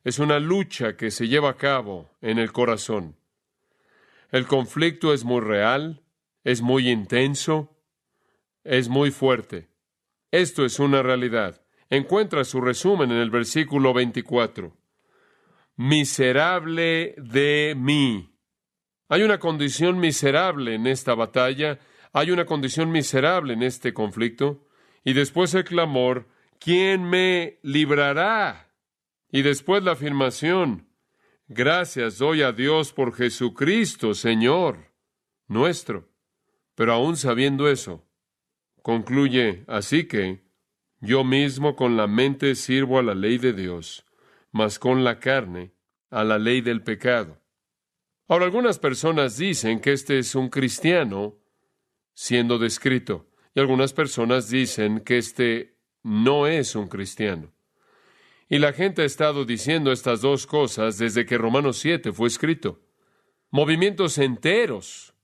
Es una lucha que se lleva a cabo en el corazón. El conflicto es muy real, es muy intenso, es muy fuerte. Esto es una realidad. Encuentra su resumen en el versículo 24. Miserable de mí. Hay una condición miserable en esta batalla, hay una condición miserable en este conflicto, y después el clamor, ¿quién me librará? Y después la afirmación, gracias doy a Dios por Jesucristo, Señor nuestro. Pero aún sabiendo eso, concluye, así que yo mismo con la mente sirvo a la ley de Dios, mas con la carne a la ley del pecado. Ahora, algunas personas dicen que este es un cristiano siendo descrito, y algunas personas dicen que este no es un cristiano. Y la gente ha estado diciendo estas dos cosas desde que Romanos 7 fue escrito. Movimientos enteros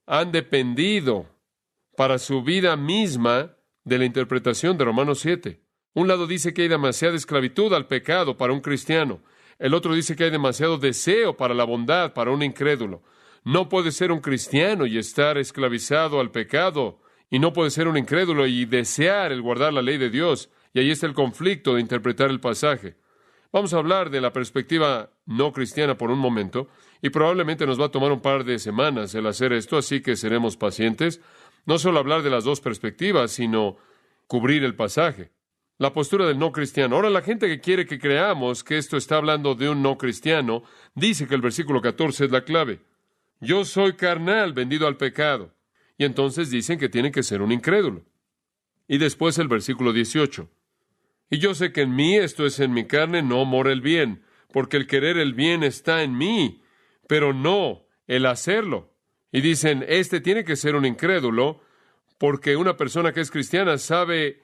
han dependido para su vida misma de la interpretación de Romanos 7. Un lado dice que hay demasiada esclavitud al pecado para un cristiano. El otro dice que hay demasiado deseo para la bondad para un incrédulo. No puede ser un cristiano y estar esclavizado al pecado, y no puede ser un incrédulo y desear el guardar la ley de Dios. Y ahí está el conflicto de interpretar el pasaje. Vamos a hablar de la perspectiva no cristiana por un momento, y probablemente nos va a tomar un par de semanas el hacer esto, así que seremos pacientes. No solo hablar de las dos perspectivas, sino cubrir el pasaje. La postura del no cristiano. Ahora, la gente que quiere que creamos que esto está hablando de un no cristiano, dice que el versículo 14 es la clave. Yo soy carnal, vendido al pecado. Y entonces dicen que tiene que ser un incrédulo. Y después el versículo 18. Y yo sé que en mí, esto es en mi carne, no mora el bien, porque el querer el bien está en mí, pero no el hacerlo. Y dicen, este tiene que ser un incrédulo, porque una persona que es cristiana sabe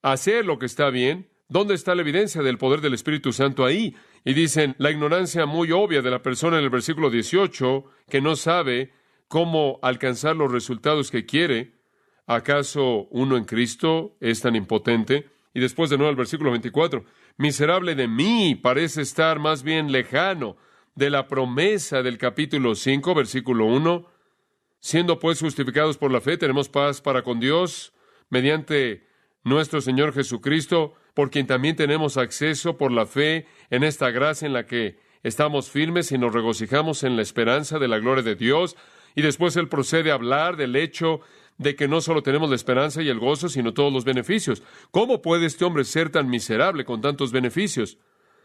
hacer lo que está bien. ¿Dónde está la evidencia del poder del Espíritu Santo ahí? Y dicen, la ignorancia muy obvia de la persona en el versículo 18, que no sabe cómo alcanzar los resultados que quiere. ¿Acaso uno en Cristo es tan impotente? Y después de nuevo el versículo 24, miserable de mí, parece estar más bien lejano de la promesa del capítulo 5, versículo 1. Siendo pues justificados por la fe, tenemos paz para con Dios, mediante nuestro Señor Jesucristo, por quien también tenemos acceso por la fe en esta gracia en la que estamos firmes y nos regocijamos en la esperanza de la gloria de Dios. Y después él procede a hablar del hecho de que no solo tenemos la esperanza y el gozo, sino todos los beneficios. ¿Cómo puede este hombre ser tan miserable con tantos beneficios?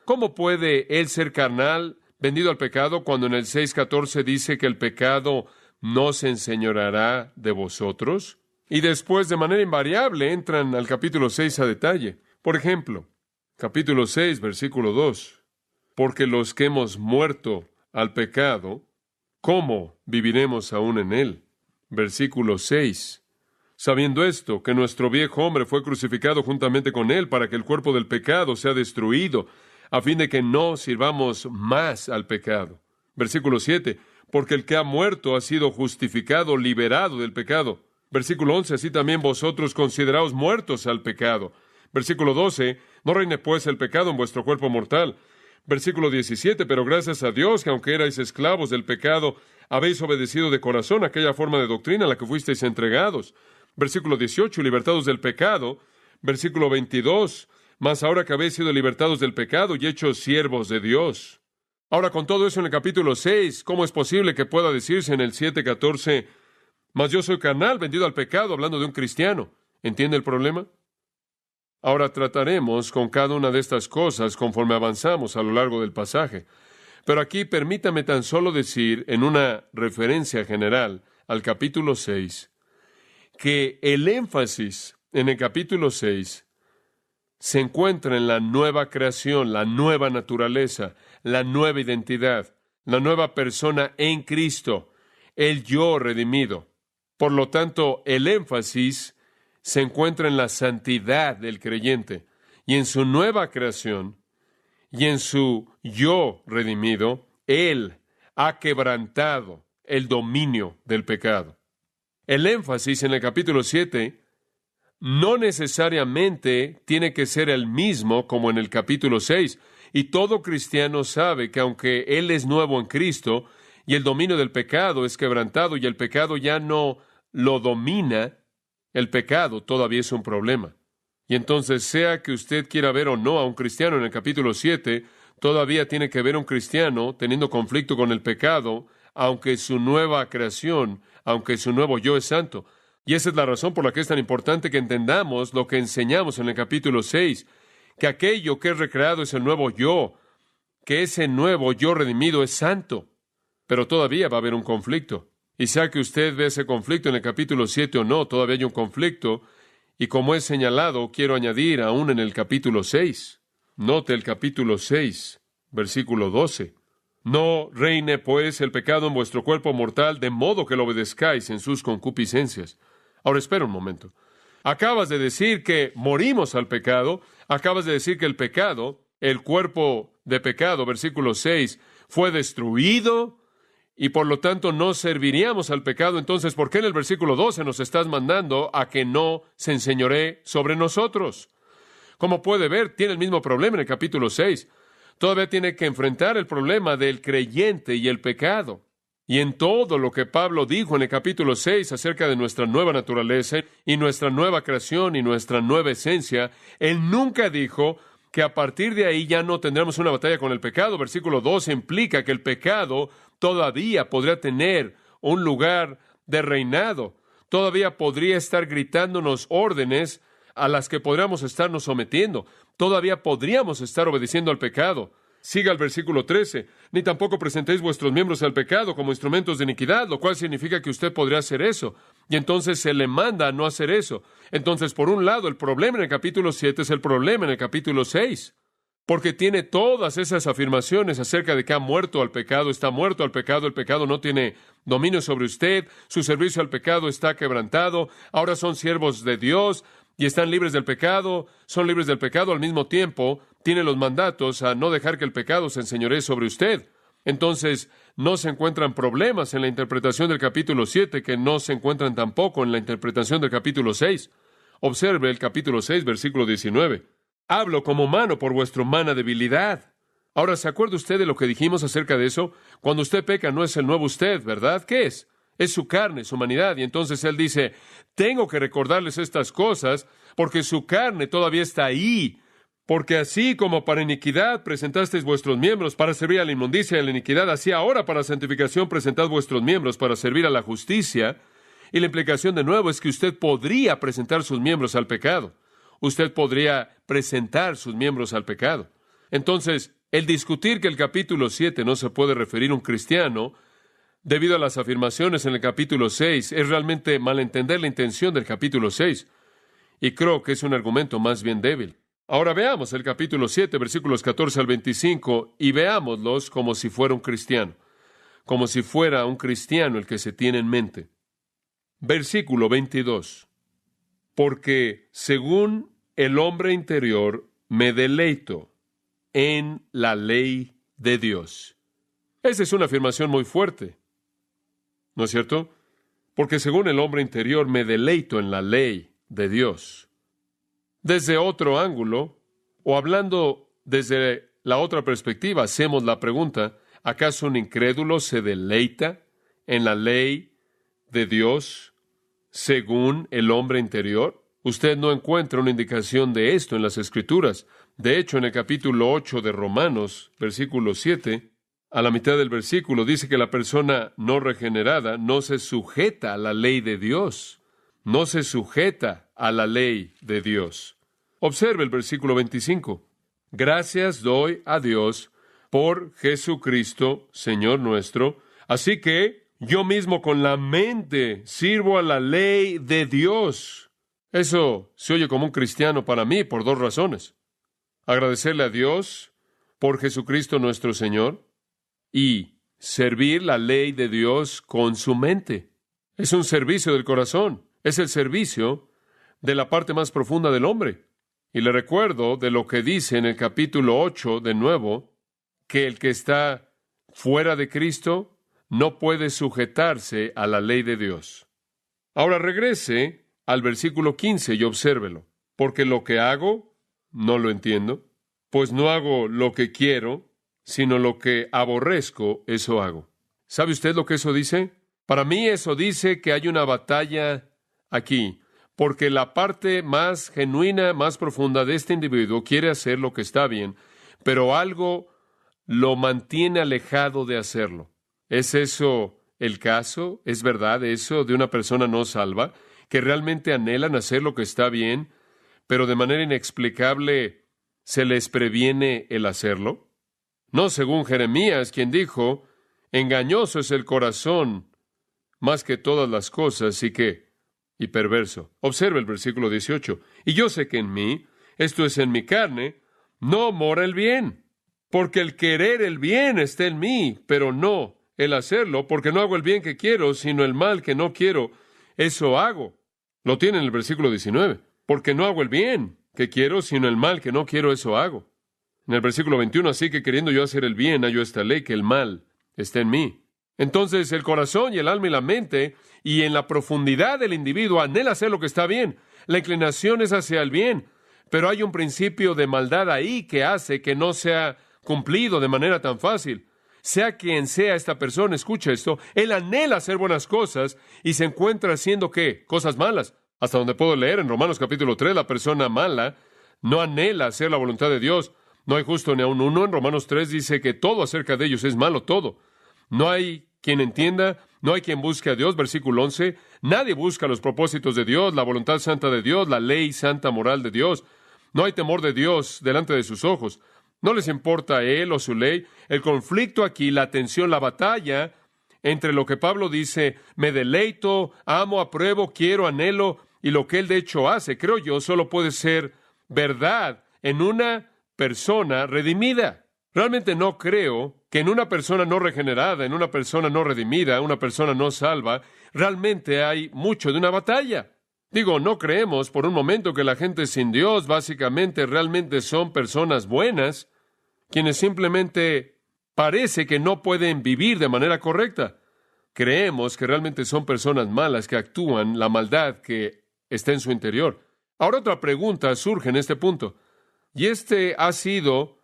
¿Cómo puede él ser carnal, vendido al pecado, cuando en el 6:14 dice que el pecado no se enseñoreará de vosotros? Y después, de manera invariable, entran al capítulo 6 a detalle. Por ejemplo, capítulo 6, versículo 2. Porque los que hemos muerto al pecado, ¿cómo viviremos aún en él? Versículo 6. Sabiendo esto, que nuestro viejo hombre fue crucificado juntamente con él para que el cuerpo del pecado sea destruido, a fin de que no sirvamos más al pecado. Versículo 7. Porque el que ha muerto ha sido justificado, liberado del pecado. Versículo 11, así también vosotros consideraos muertos al pecado. Versículo 12, no reine pues el pecado en vuestro cuerpo mortal. Versículo 17, pero gracias a Dios que aunque erais esclavos del pecado, habéis obedecido de corazón aquella forma de doctrina a la que fuisteis entregados. Versículo 18, libertados del pecado. Versículo 22, mas ahora que habéis sido libertados del pecado y hechos siervos de Dios. Ahora, con todo eso en el capítulo 6, ¿cómo es posible que pueda decirse en el 7:14, mas yo soy carnal, vendido al pecado, hablando de un cristiano? ¿Entiende el problema? Ahora trataremos con cada una de estas cosas conforme avanzamos a lo largo del pasaje. Pero aquí permítame tan solo decir, en una referencia general al capítulo 6, que el énfasis en el capítulo 6 se encuentra en la nueva creación, la nueva naturaleza, la nueva identidad, la nueva persona en Cristo, el yo redimido. Por lo tanto, el énfasis se encuentra en la santidad del creyente y en su nueva creación y en su yo redimido. Él ha quebrantado el dominio del pecado. El énfasis en el capítulo 7 no necesariamente tiene que ser el mismo como en el capítulo 6. Y todo cristiano sabe que aunque él es nuevo en Cristo y el dominio del pecado es quebrantado y el pecado ya no lo domina, el pecado todavía es un problema. Y entonces, sea que usted quiera ver o no a un cristiano en el capítulo 7, todavía tiene que ver a un cristiano teniendo conflicto con el pecado, aunque su nueva creación, aunque su nuevo yo es santo. Y esa es la razón por la que es tan importante que entendamos lo que enseñamos en el capítulo 6, que aquello que es recreado es el nuevo yo, que ese nuevo yo redimido es santo. Pero todavía va a haber un conflicto. Y sea que usted ve ese conflicto en el capítulo 7 o no, todavía hay un conflicto. Y como he señalado, quiero añadir aún en el capítulo 6. Note el capítulo 6, versículo 12. No reine, pues, el pecado en vuestro cuerpo mortal, de modo que lo obedezcáis en sus concupiscencias. Ahora, espera un momento. Acabas de decir que morimos al pecado. Acabas de decir que el pecado, el cuerpo de pecado, versículo 6, fue destruido y por lo tanto no serviríamos al pecado. Entonces, ¿por qué en el versículo 12 nos estás mandando a que no se enseñoree sobre nosotros? Como puede ver, tiene el mismo problema en el capítulo 6. Todavía tiene que enfrentar el problema del creyente y el pecado. Y en todo lo que Pablo dijo en el capítulo 6 acerca de nuestra nueva naturaleza y nuestra nueva creación y nuestra nueva esencia, él nunca dijo que a partir de ahí ya no tendremos una batalla con el pecado. Versículo 12 implica que el pecado todavía podría tener un lugar de reinado. Todavía podría estar gritándonos órdenes a las que podríamos estarnos sometiendo. Todavía podríamos estar obedeciendo al pecado. Siga el versículo 13. Ni tampoco presentéis vuestros miembros al pecado como instrumentos de iniquidad, lo cual significa que usted podría hacer eso. Y entonces se le manda a no hacer eso. Entonces, por un lado, el problema en el capítulo 7 es el problema en el capítulo 6. Porque tiene todas esas afirmaciones acerca de que ha muerto al pecado, está muerto al pecado, el pecado no tiene dominio sobre usted, su servicio al pecado está quebrantado, ahora son siervos de Dios y están libres del pecado, son libres del pecado al mismo tiempo, tiene los mandatos a no dejar que el pecado se enseñoree sobre usted. Entonces, no se encuentran problemas en la interpretación del capítulo 7 que no se encuentran tampoco en la interpretación del capítulo 6. Observe el capítulo 6, versículo 19. Hablo como humano por vuestra humana debilidad. Ahora, ¿se acuerda usted de lo que dijimos acerca de eso? Cuando usted peca no es el nuevo usted, ¿verdad? ¿Qué es? Es su carne, su humanidad. Y entonces él dice, tengo que recordarles estas cosas porque su carne todavía está ahí. Porque así como para iniquidad presentasteis vuestros miembros para servir a la inmundicia y a la iniquidad, así ahora para santificación presentad vuestros miembros para servir a la justicia. Y la implicación de nuevo es que usted podría presentar sus miembros al pecado. Usted podría presentar sus miembros al pecado. Entonces, el discutir que el capítulo 7 no se puede referir a un cristiano debido a las afirmaciones en el capítulo 6 es realmente malentender la intención del capítulo 6. Y creo que es un argumento más bien débil. Ahora veamos el capítulo 7, versículos 14 al 25, y veámoslos como si fuera un cristiano. Como si fuera un cristiano el que se tiene en mente. Versículo 22. Porque según el hombre interior me deleito en la ley de Dios. Esa es una afirmación muy fuerte, ¿no es cierto? Porque según el hombre interior me deleito en la ley de Dios. Desde otro ángulo, o hablando desde la otra perspectiva, hacemos la pregunta, ¿acaso un incrédulo se deleita en la ley de Dios según el hombre interior? Usted no encuentra una indicación de esto en las Escrituras. De hecho, en el capítulo 8 de Romanos, versículo 7, a la mitad del versículo, dice que la persona no regenerada no se sujeta a la ley de Dios. No se sujeta a la ley de Dios. Observe el versículo 25. Gracias doy a Dios por Jesucristo, Señor nuestro. Así que yo mismo con la mente sirvo a la ley de Dios. Eso se oye como un cristiano para mí por dos razones. Agradecerle a Dios por Jesucristo nuestro Señor y servir la ley de Dios con su mente. Es un servicio del corazón. Es el servicio de la parte más profunda del hombre. Y le recuerdo de lo que dice en el capítulo 8 de nuevo, que el que está fuera de Cristo no puede sujetarse a la ley de Dios. Ahora regrese al versículo 15 y obsérvelo. Porque lo que hago, no lo entiendo. pues no hago lo que quiero, sino lo que aborrezco, eso hago. ¿Sabe usted lo que eso dice? Para mí eso dice que hay una batalla aquí, porque la parte más genuina, más profunda de este individuo quiere hacer lo que está bien, pero algo lo mantiene alejado de hacerlo. ¿Es eso el caso? ¿Es verdad eso de una persona no salva, que realmente anhelan hacer lo que está bien, pero de manera inexplicable se les previene el hacerlo? No según Jeremías, quien dijo, engañoso es el corazón más que todas las cosas y perverso. Observe el versículo 18. Y yo sé que en mí, esto es en mi carne, no mora el bien, porque el querer el bien está en mí, pero no el hacerlo, porque no hago el bien que quiero, sino el mal que no quiero, eso hago. Lo tiene en el versículo 19. Porque no hago el bien que quiero, sino el mal que no quiero, eso hago. En el versículo 21, así que queriendo yo hacer el bien, hallo esta ley, que el mal está en mí. Entonces el corazón y el alma y la mente, y en la profundidad del individuo, anhela hacer lo que está bien. La inclinación es hacia el bien, pero hay un principio de maldad ahí que hace que no sea cumplido de manera tan fácil. Sea quien sea esta persona, escucha esto, él anhela hacer buenas cosas y se encuentra haciendo, ¿qué? Cosas malas. Hasta donde puedo leer en Romanos capítulo 3, la persona mala no anhela hacer la voluntad de Dios. No hay justo ni aun uno. En Romanos 3 dice que todo acerca de ellos es malo, todo. No hay quien entienda, no hay quien busque a Dios. Versículo 11, nadie busca los propósitos de Dios, la voluntad santa de Dios, la ley santa moral de Dios. No hay temor de Dios delante de sus ojos. No les importa Él o su ley. El conflicto aquí, la tensión, la batalla entre lo que Pablo dice, me deleito, amo, apruebo, quiero, anhelo, y lo que Él de hecho hace, creo yo, solo puede ser verdad en una persona redimida. Realmente no creo que en una persona no regenerada, en una persona no redimida, una persona no salva, realmente hay mucho de una batalla. Digo, no creemos por un momento que la gente sin Dios básicamente realmente son personas buenas, quienes simplemente parece que no pueden vivir de manera correcta. Creemos que realmente son personas malas que actúan la maldad que está en su interior. Ahora otra pregunta surge en este punto, y este ha sido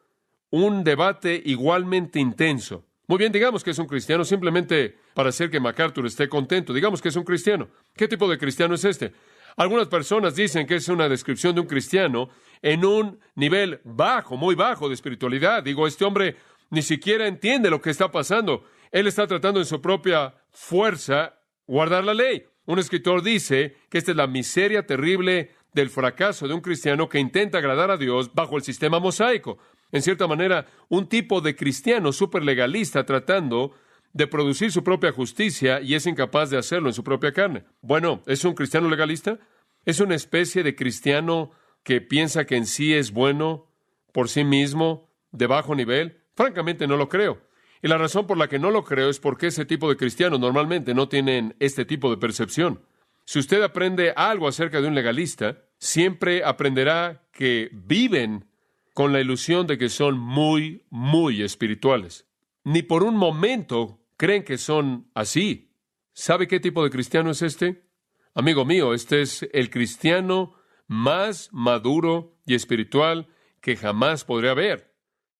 un debate igualmente intenso. Muy bien, digamos que es un cristiano, simplemente para hacer que MacArthur esté contento. Digamos que es un cristiano. ¿Qué tipo de cristiano es este? Algunas personas dicen que es una descripción de un cristiano en un nivel bajo, muy bajo de espiritualidad. Digo, este hombre ni siquiera entiende lo que está pasando. Él está tratando en su propia fuerza guardar la ley. Un escritor dice que esta es la miseria terrible del fracaso de un cristiano que intenta agradar a Dios bajo el sistema mosaico. En cierta manera, un tipo de cristiano súper legalista tratando de producir su propia justicia y es incapaz de hacerlo en su propia carne. Bueno, ¿es un cristiano legalista? ¿Es una especie de cristiano que piensa que en sí es bueno por sí mismo, de bajo nivel? Francamente no lo creo. Y la razón por la que no lo creo es porque ese tipo de cristianos normalmente no tienen este tipo de percepción. Si usted aprende algo acerca de un legalista, siempre aprenderá que viven con la ilusión de que son muy, muy espirituales. Ni por un momento creen que son así. ¿Sabe qué tipo de cristiano es este? Amigo mío, este es el cristiano más maduro y espiritual que jamás podré haber.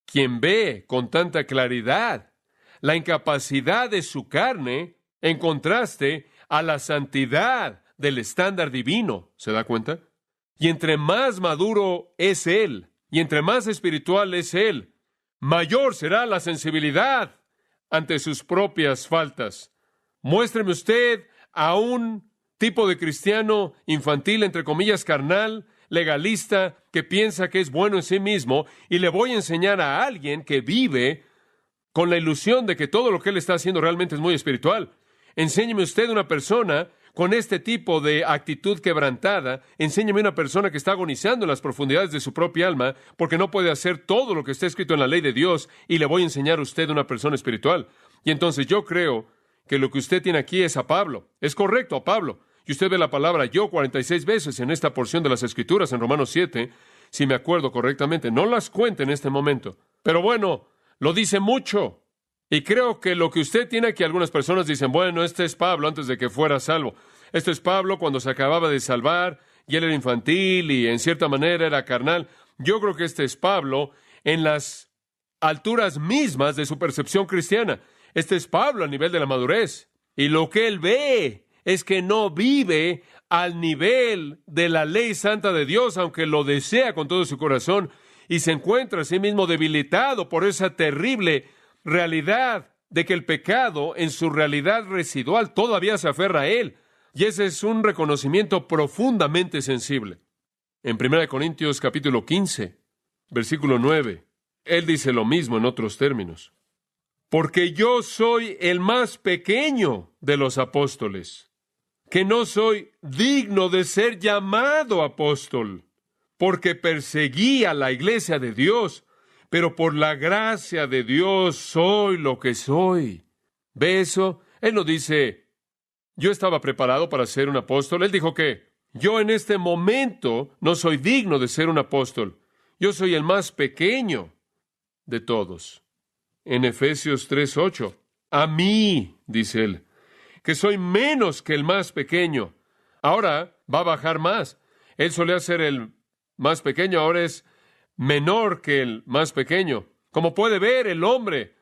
Quien ve con tanta claridad la incapacidad de su carne en contraste a la santidad del estándar divino. ¿Se da cuenta? Y entre más maduro es él, y entre más espiritual es él, mayor será la sensibilidad ante sus propias faltas. Muéstreme usted a un tipo de cristiano infantil, entre comillas, carnal, legalista, que piensa que es bueno en sí mismo, y le voy a enseñar a alguien que vive con la ilusión de que todo lo que él está haciendo realmente es muy espiritual. Enséñeme usted una persona con este tipo de actitud quebrantada. Enséñeme una persona que está agonizando en las profundidades de su propia alma porque no puede hacer todo lo que está escrito en la ley de Dios, y le voy a enseñar a usted una persona espiritual. Y entonces yo creo que lo que usted tiene aquí es a Pablo. Es correcto, a Pablo. Y usted ve la palabra yo 46 veces en esta porción de las Escrituras, en Romanos 7, si me acuerdo correctamente. No las cuente en este momento. Pero bueno, lo dice mucho. Y creo que lo que usted tiene aquí, algunas personas dicen, bueno, este es Pablo antes de que fuera salvo. Este es Pablo cuando se acababa de salvar, y él era infantil y en cierta manera era carnal. Yo creo que este es Pablo en las alturas mismas de su percepción cristiana. Este es Pablo a nivel de la madurez. Y lo que él ve es que no vive al nivel de la ley santa de Dios, aunque lo desea con todo su corazón, y se encuentra a sí mismo debilitado por esa terrible realidad de que el pecado en su realidad residual todavía se aferra a él. Y ese es un reconocimiento profundamente sensible. En 1 Corintios capítulo 15, versículo 9, él dice lo mismo en otros términos. Porque yo soy el más pequeño de los apóstoles, que no soy digno de ser llamado apóstol, porque perseguí a la iglesia de Dios, pero por la gracia de Dios soy lo que soy. ¿Ve eso? Él no dice, yo estaba preparado para ser un apóstol. Él dijo que yo en este momento no soy digno de ser un apóstol. Yo soy el más pequeño de todos. En Efesios 3:8, a mí, dice él, que soy menos que el más pequeño. Ahora va a bajar más. Él solía ser el más pequeño, ahora es menor que el más pequeño. Como puede ver, el hombre,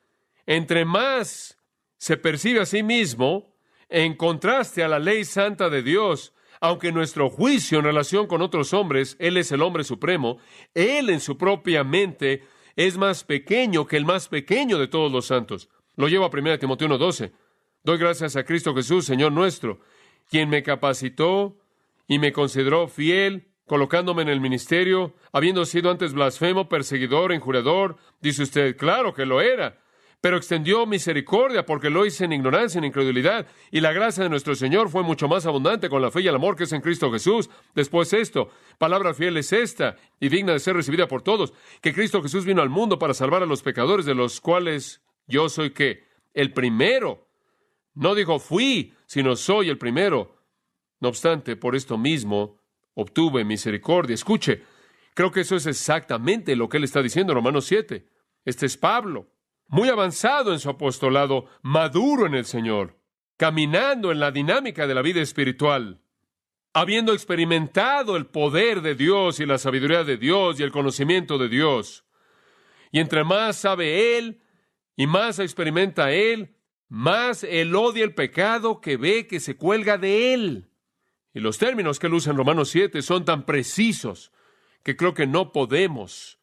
entre más se percibe a sí mismo, en contraste a la ley santa de Dios, aunque nuestro juicio en relación con otros hombres, Él es el hombre supremo, Él en su propia mente es más pequeño que el más pequeño de todos los santos. Lo llevo a 1 Timoteo 1:12. Doy gracias a Cristo Jesús, Señor nuestro, quien me capacitó y me consideró fiel, colocándome en el ministerio, habiendo sido antes blasfemo, perseguidor, injuriador. Dice usted, claro que lo era, pero extendió misericordia porque lo hice en ignorancia, en incredulidad, y la gracia de nuestro Señor fue mucho más abundante con la fe y el amor que es en Cristo Jesús. Después esto, palabra fiel es esta, y digna de ser recibida por todos, que Cristo Jesús vino al mundo para salvar a los pecadores, de los cuales yo soy, ¿qué? El primero. No dijo fui, sino soy el primero. No obstante, por esto mismo obtuve misericordia. Escuche, creo que eso es exactamente lo que él está diciendo en Romanos 7. Este es Pablo, muy avanzado en su apostolado, maduro en el Señor, caminando en la dinámica de la vida espiritual, habiendo experimentado el poder de Dios y la sabiduría de Dios y el conocimiento de Dios. Y entre más sabe él y más experimenta él, más él odia el pecado que ve que se cuelga de él. Y los términos que él usa en Romanos 7 son tan precisos que creo que no podemos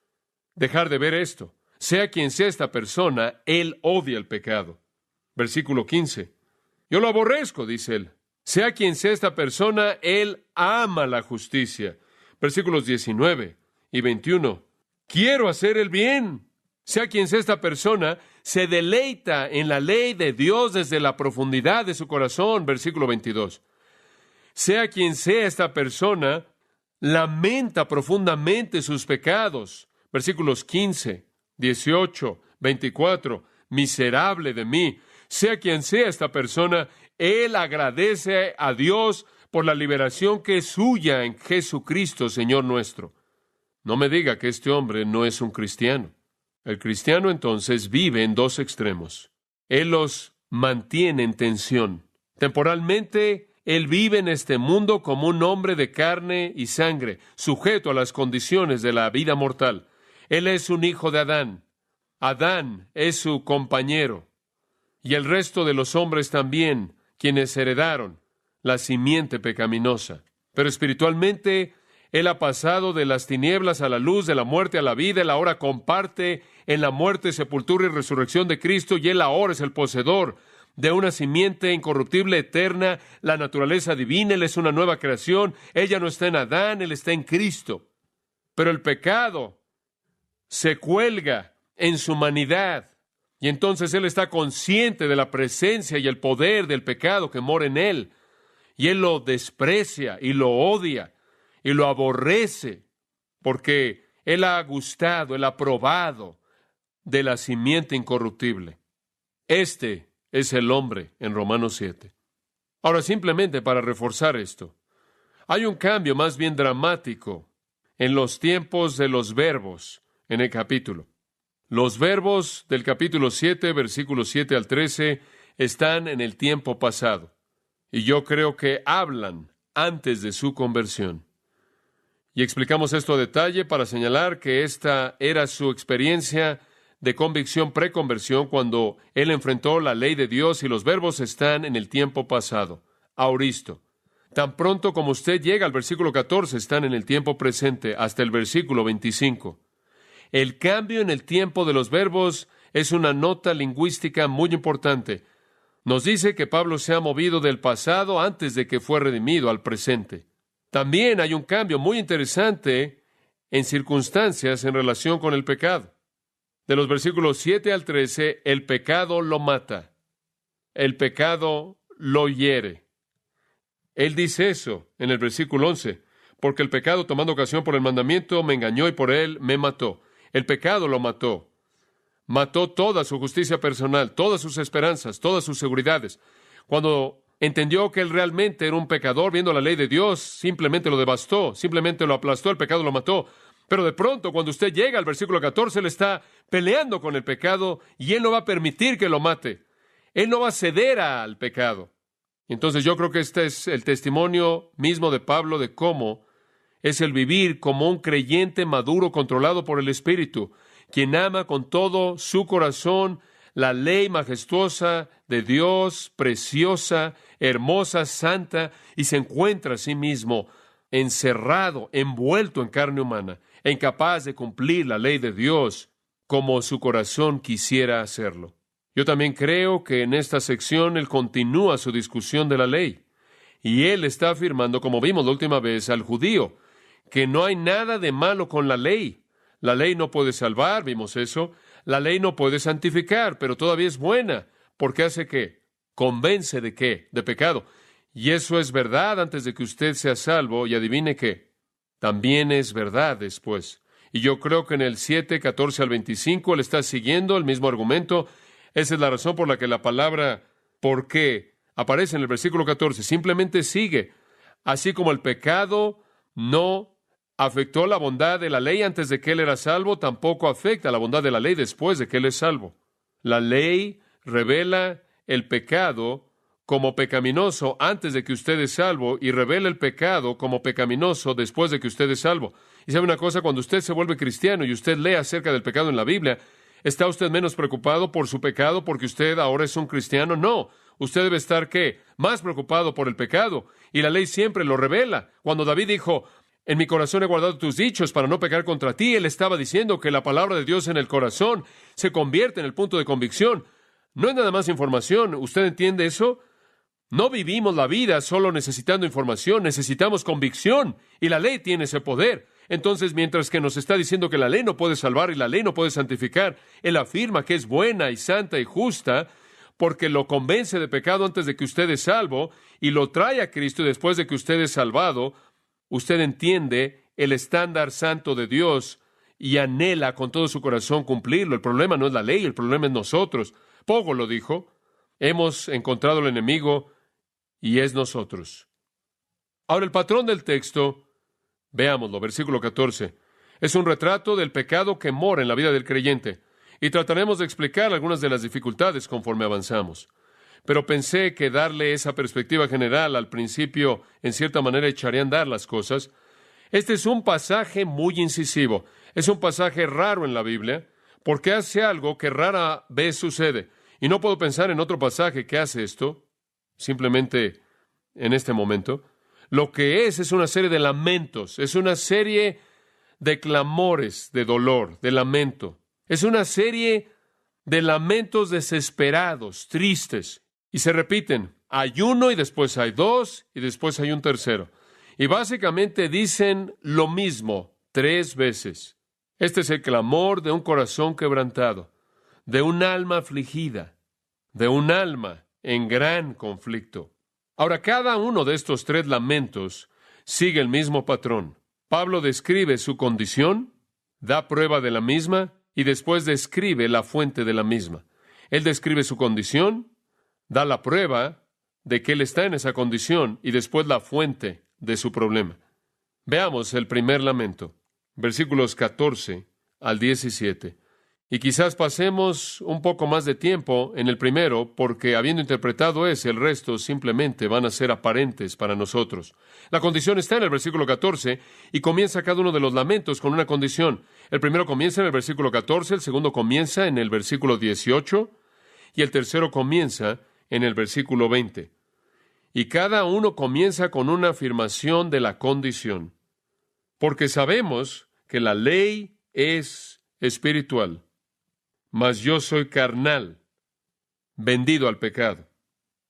dejar de ver esto. Sea quien sea esta persona, él odia el pecado. Versículo 15. Yo lo aborrezco, dice él. Sea quien sea esta persona, él ama la justicia. Versículos 19 y 21. Quiero hacer el bien. Sea quien sea esta persona, se deleita en la ley de Dios desde la profundidad de su corazón. Versículo 22. Sea quien sea esta persona, lamenta profundamente sus pecados. Versículos 15, 18, 24. Miserable de mí. Sea quien sea esta persona, él agradece a Dios por la liberación que es suya en Jesucristo, Señor nuestro. No me diga que este hombre no es un cristiano. El cristiano entonces vive en dos extremos. Él los mantiene en tensión. Temporalmente, él vive en este mundo como un hombre de carne y sangre, sujeto a las condiciones de la vida mortal. Él es un hijo de Adán. Adán es su compañero. Y el resto de los hombres también, quienes heredaron la simiente pecaminosa. Pero espiritualmente, él ha pasado de las tinieblas a la luz, de la muerte a la vida. Él ahora comparte en la muerte, sepultura y resurrección de Cristo, y él ahora es el poseedor de una simiente incorruptible, eterna, la naturaleza divina. Él es una nueva creación. Ella no está en Adán, él está en Cristo. Pero el pecado se cuelga en su humanidad, y entonces él está consciente de la presencia y el poder del pecado que mora en él, y él lo desprecia y lo odia y lo aborrece, porque él ha gustado, él ha probado de la simiente incorruptible. Este es el hombre en Romanos 7. Ahora, simplemente para reforzar esto, hay un cambio más bien dramático en los tiempos de los verbos en el capítulo. Los verbos del capítulo 7, versículos 7 al 13, están en el tiempo pasado, y yo creo que hablan antes de su conversión. Y explicamos esto a detalle para señalar que esta era su experiencia de convicción preconversión cuando él enfrentó la ley de Dios y los verbos están en el tiempo pasado, aoristo. Tan pronto como usted llega al versículo 14, están en el tiempo presente hasta el versículo 25. El cambio en el tiempo de los verbos es una nota lingüística muy importante. Nos dice que Pablo se ha movido del pasado antes de que fue redimido al presente. También hay un cambio muy interesante en circunstancias en relación con el pecado. De los versículos 7 al 13, el pecado lo mata. El pecado lo hiere. Él dice eso en el versículo 11, porque el pecado, tomando ocasión por el mandamiento, me engañó y por él me mató. El pecado lo mató. Mató toda su justicia personal, todas sus esperanzas, todas sus seguridades. Cuando entendió que él realmente era un pecador, viendo la ley de Dios, simplemente lo devastó, simplemente lo aplastó, el pecado lo mató. Pero de pronto, cuando usted llega al versículo 14, él está peleando con el pecado y él no va a permitir que lo mate. Él no va a ceder al pecado. Entonces yo creo que este es el testimonio mismo de Pablo de cómo es el vivir como un creyente maduro controlado por el Espíritu, quien ama con todo su corazón la ley majestuosa de Dios, preciosa, hermosa, santa, y se encuentra a sí mismo encerrado, envuelto en carne humana, e incapaz de cumplir la ley de Dios como su corazón quisiera hacerlo. Yo también creo que en esta sección él continúa su discusión de la ley, y él está afirmando, como vimos la última vez, al judío, que no hay nada de malo con la ley. La ley no puede salvar, vimos eso. La ley no puede santificar, pero todavía es buena, porque hace ¿qué? Convence ¿de qué? De pecado. Y eso es verdad antes de que usted sea salvo, y adivine qué, también es verdad después. Y yo creo que en el 7, 14 al 25, él está siguiendo el mismo argumento. Esa es la razón por la que la palabra ¿por qué? Aparece en el versículo 14. Simplemente sigue. Así como el pecado no afectó la bondad de la ley antes de que él era salvo, tampoco afecta la bondad de la ley después de que él es salvo. La ley revela el pecado como pecaminoso antes de que usted es salvo y revela el pecado como pecaminoso después de que usted es salvo. Y sabe una cosa, cuando usted se vuelve cristiano y usted lee acerca del pecado en la Biblia, ¿está usted menos preocupado por su pecado porque usted ahora es un cristiano? No. Usted debe estar, ¿qué? Más preocupado por el pecado. Y la ley siempre lo revela. Cuando David dijo, en mi corazón he guardado tus dichos para no pecar contra ti, él estaba diciendo que la palabra de Dios en el corazón se convierte en el punto de convicción. No es nada más información. ¿Usted entiende eso? No vivimos la vida solo necesitando información, necesitamos convicción, y la ley tiene ese poder. Entonces, mientras que nos está diciendo que la ley no puede salvar y la ley no puede santificar, él afirma que es buena y santa y justa, porque lo convence de pecado antes de que usted es salvo, y lo trae a Cristo y después de que usted es salvado, usted entiende el estándar santo de Dios y anhela con todo su corazón cumplirlo. El problema no es la ley, el problema es nosotros. Pogo lo dijo, hemos encontrado al enemigo y es nosotros. Ahora, el patrón del texto, veámoslo, versículo 14, es un retrato del pecado que mora en la vida del creyente, y trataremos de explicar algunas de las dificultades conforme avanzamos. Pero pensé que darle esa perspectiva general al principio, en cierta manera, echaría a andar las cosas. Este es un pasaje muy incisivo, es un pasaje raro en la Biblia, porque hace algo que rara vez sucede, y no puedo pensar en otro pasaje que hace esto, simplemente en este momento. Lo que es una serie de lamentos, es una serie de clamores, de dolor, de lamento. Es una serie de lamentos desesperados, tristes, y se repiten. Hay uno y después hay dos y después hay un tercero. Y básicamente dicen lo mismo 3 veces. Este es el clamor de un corazón quebrantado, de un alma afligida, de un alma en gran conflicto. Ahora, cada uno de estos 3 lamentos sigue el mismo patrón. Pablo describe su condición, da prueba de la misma y después describe la fuente de la misma. Él describe su condición, da la prueba de que él está en esa condición y después la fuente de su problema. Veamos el primer lamento, versículos 14 al 17. Y quizás pasemos un poco más de tiempo en el primero, porque habiendo interpretado ese, el resto simplemente van a ser aparentes para nosotros. La condición está en el versículo 14 y comienza cada uno de los lamentos con una condición. El primero comienza en el versículo 14, el segundo comienza en el versículo 18 y el tercero comienza en el versículo 20. Y cada uno comienza con una afirmación de la condición. Porque sabemos que la ley es espiritual, mas yo soy carnal, vendido al pecado.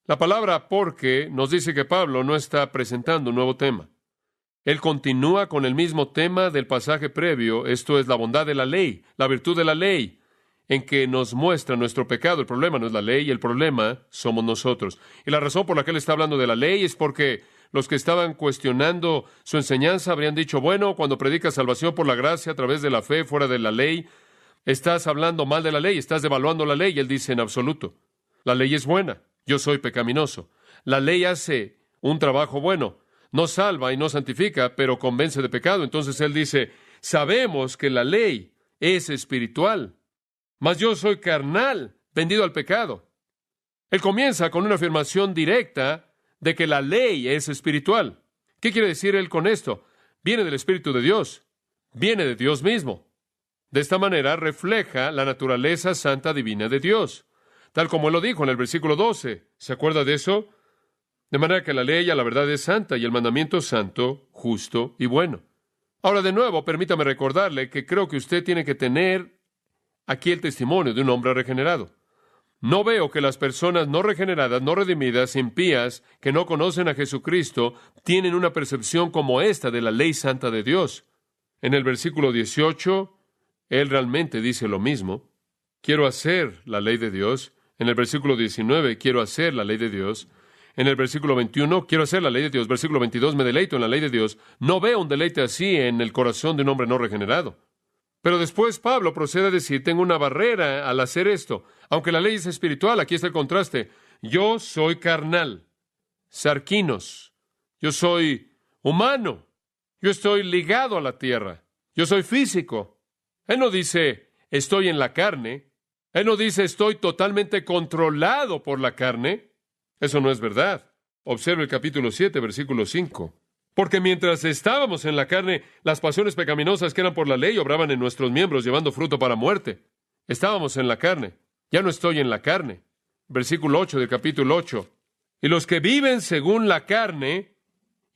La palabra porque nos dice que Pablo no está presentando un nuevo tema. Él continúa con el mismo tema del pasaje previo, esto es la bondad de la ley, la virtud de la ley, en que nos muestra nuestro pecado. El problema no es la ley, el problema somos nosotros. Y la razón por la que él está hablando de la ley es porque los que estaban cuestionando su enseñanza habrían dicho, bueno, cuando predicas salvación por la gracia a través de la fe fuera de la ley, estás hablando mal de la ley, estás devaluando la ley. Y él dice en absoluto, la ley es buena, yo soy pecaminoso. La ley hace un trabajo bueno, no salva y no santifica, pero convence de pecado. Entonces él dice, sabemos que la ley es espiritual, mas yo soy carnal, vendido al pecado. Él comienza con una afirmación directa de que la ley es espiritual. ¿Qué quiere decir él con esto? Viene del Espíritu de Dios, viene de Dios mismo. De esta manera refleja la naturaleza santa divina de Dios, tal como él lo dijo en el versículo 12. ¿Se acuerda de eso? De manera que la ley a la verdad es santa y el mandamiento santo, justo y bueno. Ahora, de nuevo, permítame recordarle que creo que usted tiene que tener aquí el testimonio de un hombre regenerado. No veo que las personas no regeneradas, no redimidas, impías, que no conocen a Jesucristo, tienen una percepción como esta de la ley santa de Dios. En el versículo 18, él realmente dice lo mismo. Quiero hacer la ley de Dios. En el versículo 19, quiero hacer la ley de Dios. En el versículo 21, quiero hacer la ley de Dios. Versículo 22, me deleito en la ley de Dios. No veo un deleite así en el corazón de un hombre no regenerado. Pero después Pablo procede a decir, tengo una barrera al hacer esto. Aunque la ley es espiritual, aquí está el contraste. Yo soy carnal, sarquinos. Yo soy humano. Yo estoy ligado a la tierra. Yo soy físico. Él no dice, estoy en la carne. Él no dice, estoy totalmente controlado por la carne. Eso no es verdad. Observe el capítulo 7, versículo 5. Porque mientras estábamos en la carne, las pasiones pecaminosas que eran por la ley obraban en nuestros miembros, llevando fruto para muerte. Estábamos en la carne. Ya no estoy en la carne. Versículo 8 del capítulo 8. Y los que viven según la carne,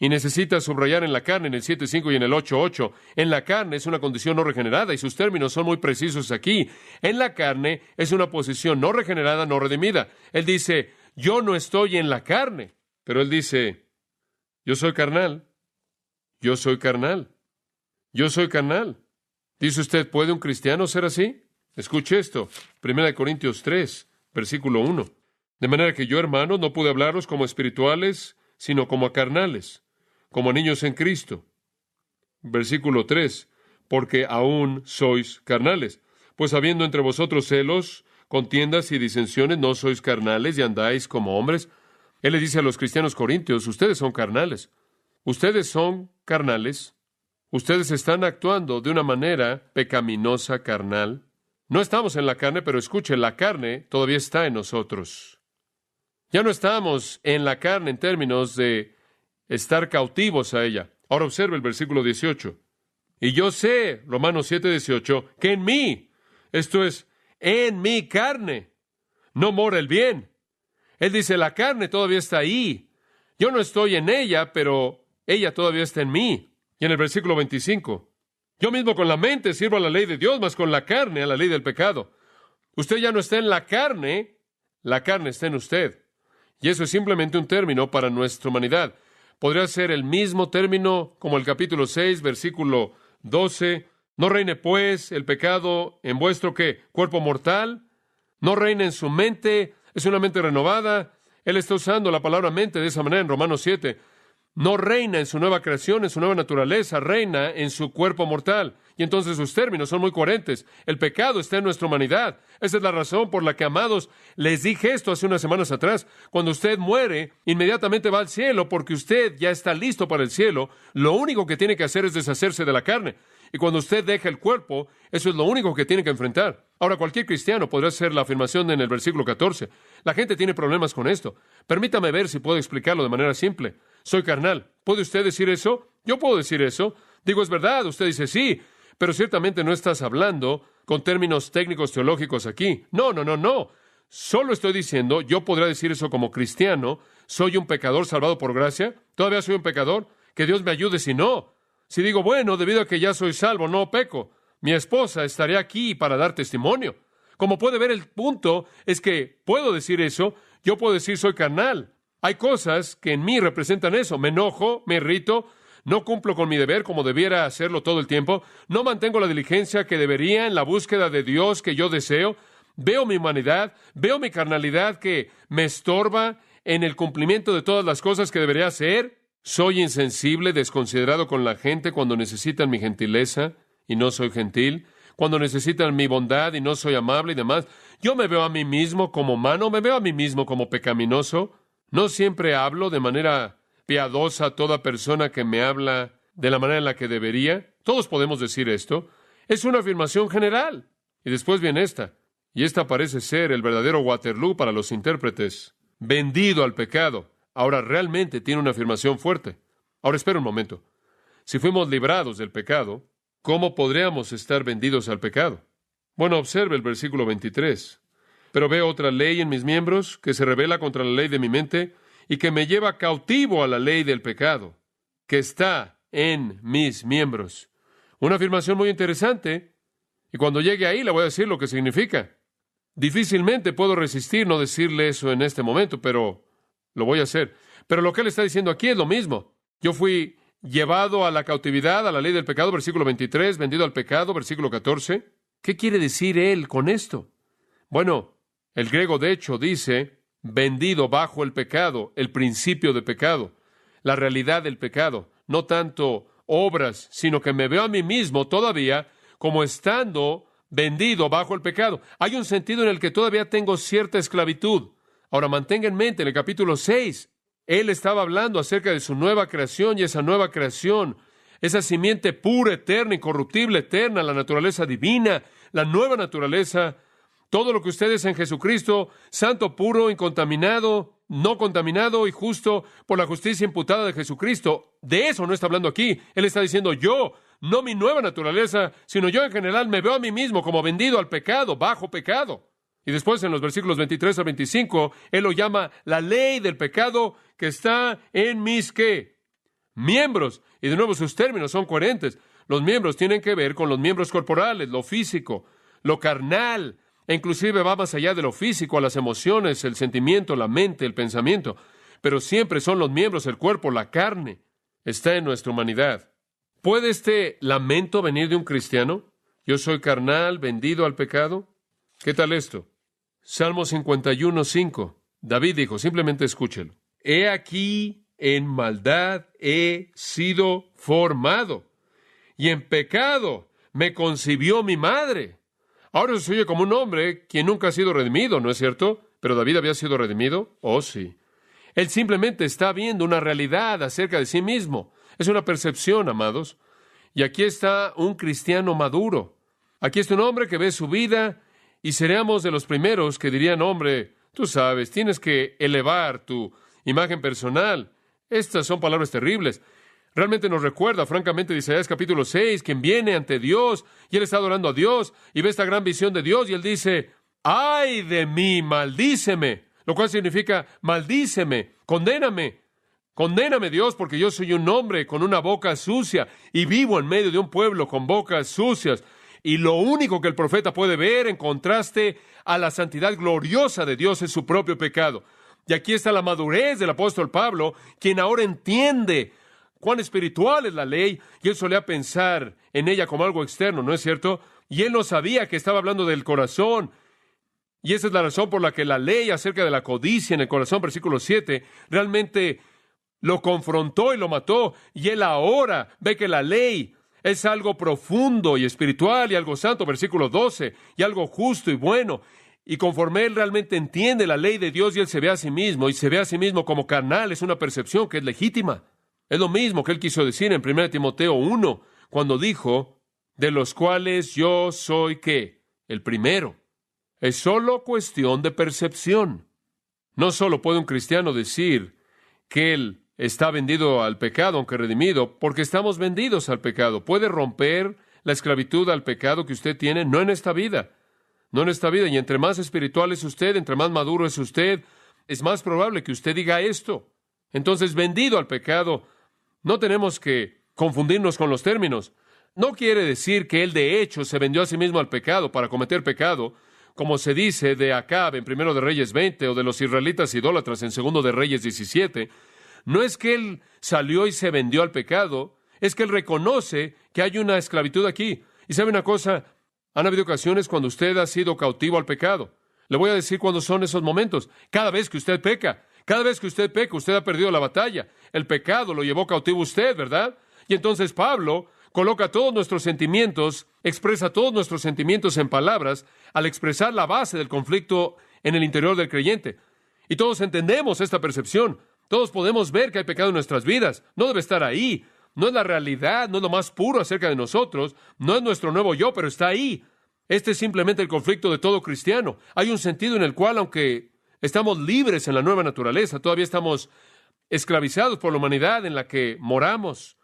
y necesita subrayar en la carne en el 7.5 y en el 8.8, en la carne es una condición no regenerada, y sus términos son muy precisos aquí. En la carne es una posición no regenerada, no redimida. Él dice, yo no estoy en la carne. Pero él dice, yo soy carnal. Yo soy carnal. Yo soy carnal. Dice usted, ¿puede un cristiano ser así? Escuche esto. 1 Corintios 3, versículo 1. De manera que yo, hermanos, no pude hablaros como espirituales, sino como a carnales, como a niños en Cristo. Versículo 3. Porque aún sois carnales. Pues habiendo entre vosotros celos, contiendas y disensiones, ¿no sois carnales y andáis como hombres? Él le dice a los cristianos corintios, ustedes son carnales. Ustedes son carnales. Ustedes están actuando de una manera pecaminosa, carnal. No estamos en la carne, pero escuche, la carne todavía está en nosotros. Ya no estamos en la carne en términos de estar cautivos a ella. Ahora observe el versículo 18. Y yo sé, Romanos 7:18, que en mí, esto es, en mi carne, no mora el bien. Él dice, la carne todavía está ahí. Yo no estoy en ella, pero ella todavía está en mí. Y en el versículo 25, yo mismo con la mente sirvo a la ley de Dios, mas con la carne a la ley del pecado. Usted ya no está en la carne está en usted. Y eso es simplemente un término para nuestra humanidad. Podría ser el mismo término como el capítulo 6, versículo 12. No reine pues el pecado en vuestro, ¿qué? Cuerpo mortal. No reine en su mente. Es una mente renovada. Él está usando la palabra mente de esa manera en Romanos 7. No reina en su nueva creación, en su nueva naturaleza, reina en su cuerpo mortal. Y entonces sus términos son muy coherentes. El pecado está en nuestra humanidad. Esa es la razón por la que, amados, les dije esto hace unas semanas atrás. Cuando usted muere, inmediatamente va al cielo porque usted ya está listo para el cielo. Lo único que tiene que hacer es deshacerse de la carne. Y cuando usted deja el cuerpo, eso es lo único que tiene que enfrentar. Ahora, cualquier cristiano podrá hacer la afirmación en el versículo 14. La gente tiene problemas con esto. Permítame ver si puedo explicarlo de manera simple. Soy carnal. ¿Puede usted decir eso? Yo puedo decir eso. Digo, es verdad. Usted dice sí. Pero ciertamente no estás hablando con términos técnicos teológicos aquí. No. Solo estoy diciendo, yo podría decir eso como cristiano. ¿Soy un pecador salvado por gracia? ¿Todavía soy un pecador? Que Dios me ayude si no. Si digo, bueno, debido a que ya soy salvo, no peco. Mi esposa estaría aquí para dar testimonio. Como puede ver, el punto es que puedo decir eso. Yo puedo decir soy carnal. Hay cosas que en mí representan eso. Me enojo, me irrito, no cumplo con mi deber como debiera hacerlo todo el tiempo. No mantengo la diligencia que debería en la búsqueda de Dios que yo deseo. Veo mi humanidad, veo mi carnalidad que me estorba en el cumplimiento de todas las cosas que debería hacer. Soy insensible, desconsiderado con la gente cuando necesitan mi gentileza y no soy gentil, cuando necesitan mi bondad y no soy amable y demás. Yo me veo a mí mismo como humano, me veo a mí mismo como pecaminoso. No siempre hablo de manera piadosa a toda persona que me habla de la manera en la que debería. Todos podemos decir esto. Es una afirmación general. Y después viene esta. Y esta parece ser el verdadero Waterloo para los intérpretes. Vendido al pecado. Ahora realmente tiene una afirmación fuerte. Ahora espera un momento. Si fuimos librados del pecado, ¿cómo podríamos estar vendidos al pecado? Bueno, observe el versículo 23. Pero veo otra ley en mis miembros que se rebela contra la ley de mi mente y que me lleva cautivo a la ley del pecado, que está en mis miembros. Una afirmación muy interesante. Y cuando llegue ahí le voy a decir lo que significa. Difícilmente puedo resistir no decirle eso en este momento, pero lo voy a hacer. Pero lo que él está diciendo aquí es lo mismo. Yo fui llevado a la cautividad, a la ley del pecado, versículo 23, vendido al pecado, versículo 14. ¿Qué quiere decir él con esto? Bueno, el griego de hecho dice, vendido bajo el pecado, el principio de pecado, la realidad del pecado, no tanto obras, sino que me veo a mí mismo todavía como estando vendido bajo el pecado. Hay un sentido en el que todavía tengo cierta esclavitud. Ahora, mantenga en mente, en el capítulo 6, él estaba hablando acerca de su nueva creación y esa nueva creación, esa simiente pura, eterna, incorruptible, eterna, la naturaleza divina, la nueva naturaleza, todo lo que usted es en Jesucristo, santo, puro, incontaminado, no contaminado y justo por la justicia imputada de Jesucristo. De eso no está hablando aquí. Él está diciendo yo, no mi nueva naturaleza, sino yo en general me veo a mí mismo como vendido al pecado, bajo pecado. Y después en los versículos 23 al 25, él lo llama la ley del pecado que está en mis, ¿qué? Miembros. Y de nuevo sus términos son coherentes. Los miembros tienen que ver con los miembros corporales, lo físico, lo carnal, e inclusive va más allá de lo físico, a las emociones, el sentimiento, la mente, el pensamiento. Pero siempre son los miembros, el cuerpo, la carne. Está en nuestra humanidad. ¿Puede este lamento venir de un cristiano? Yo soy carnal, vendido al pecado. ¿Qué tal esto? Salmo 51:5. David dijo, simplemente escúchelo. He aquí, en maldad he sido formado, y en pecado me concibió mi madre. Ahora se oye como un hombre quien nunca ha sido redimido, ¿no es cierto? ¿Pero David había sido redimido? Oh, sí. Él simplemente está viendo una realidad acerca de sí mismo. Es una percepción, amados. Y aquí está un cristiano maduro. Aquí está un hombre que ve su vida y seríamos de los primeros que dirían, hombre, tú sabes, tienes que elevar tu imagen personal. Estas son palabras terribles. Realmente nos recuerda, francamente, de Isaías capítulo 6, quien viene ante Dios, y él está adorando a Dios, y ve esta gran visión de Dios, y él dice, ¡ay de mí, maldíceme! Lo cual significa, maldíceme, condéname. Condéname, Dios, porque yo soy un hombre con una boca sucia, y vivo en medio de un pueblo con bocas sucias. Y lo único que el profeta puede ver en contraste a la santidad gloriosa de Dios es su propio pecado. Y aquí está la madurez del apóstol Pablo, quien ahora entiende cuán espiritual es la ley, y él solía pensar en ella como algo externo, ¿no es cierto? Y él no sabía que estaba hablando del corazón. Y esa es la razón por la que la ley acerca de la codicia en el corazón, versículo 7, realmente lo confrontó y lo mató. Y él ahora ve que la ley es algo profundo y espiritual y algo santo, versículo 12, y algo justo y bueno. Y conforme él realmente entiende la ley de Dios y él se ve a sí mismo, y se ve a sí mismo como carnal, es una percepción que es legítima. Es lo mismo que él quiso decir en 1 Timoteo 1, cuando dijo, de los cuales yo soy, ¿qué? el primero. Es solo cuestión de percepción. No solo puede un cristiano decir que él está vendido al pecado, aunque redimido, porque estamos vendidos al pecado. Puede romper la esclavitud al pecado que usted tiene, no en esta vida. No en esta vida. Y entre más espiritual es usted, entre más maduro es usted, es más probable que usted diga esto. Entonces, vendido al pecado, no tenemos que confundirnos con los términos. No quiere decir que él de hecho se vendió a sí mismo al pecado para cometer pecado, como se dice de Acab en 1 de Reyes 20 o de los israelitas idólatras en 2 de Reyes 17. No es que él salió y se vendió al pecado, es que él reconoce que hay una esclavitud aquí. Y sabe una cosa, han habido ocasiones cuando usted ha sido cautivo al pecado. Le voy a decir cuándo son esos momentos. Cada vez que usted peca, usted ha perdido la batalla. El pecado lo llevó cautivo usted, ¿verdad? Y entonces Pablo coloca todos nuestros sentimientos, expresa todos nuestros sentimientos en palabras al expresar la base del conflicto en el interior del creyente. Y todos entendemos esta percepción. Todos podemos ver que hay pecado en nuestras vidas. No debe estar ahí. No es la realidad, no es lo más puro acerca de nosotros, no es nuestro nuevo yo, pero está ahí. Este es simplemente el conflicto de todo cristiano. Hay un sentido en el cual, aunque estamos libres en la nueva naturaleza, todavía estamos esclavizados por la humanidad en la que moramos.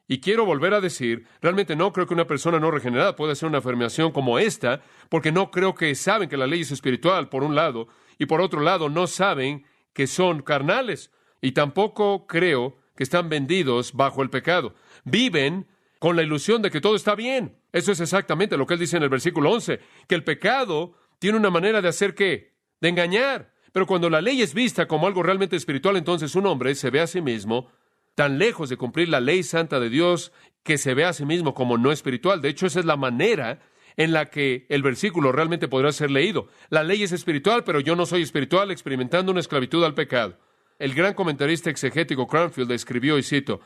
Y quiero volver a decir, realmente no creo que una persona no regenerada pueda hacer una afirmación como esta, porque no creo que saben que la ley es espiritual, por un lado, y por otro lado no saben que son carnales. Y tampoco creo que están vendidos bajo el pecado. Viven con la ilusión de que todo está bien. Eso es exactamente lo que él dice en el versículo 11, que el pecado tiene una manera de hacer ¿qué? De engañar. Pero cuando la ley es vista como algo realmente espiritual, entonces un hombre se ve a sí mismo tan lejos de cumplir la ley santa de Dios que se ve a sí mismo como no espiritual. De hecho, esa es la manera en la que el versículo realmente podrá ser leído. La ley es espiritual, pero yo no soy espiritual, experimentando una esclavitud al pecado. El gran comentarista exegético Cranfield escribió, y cito,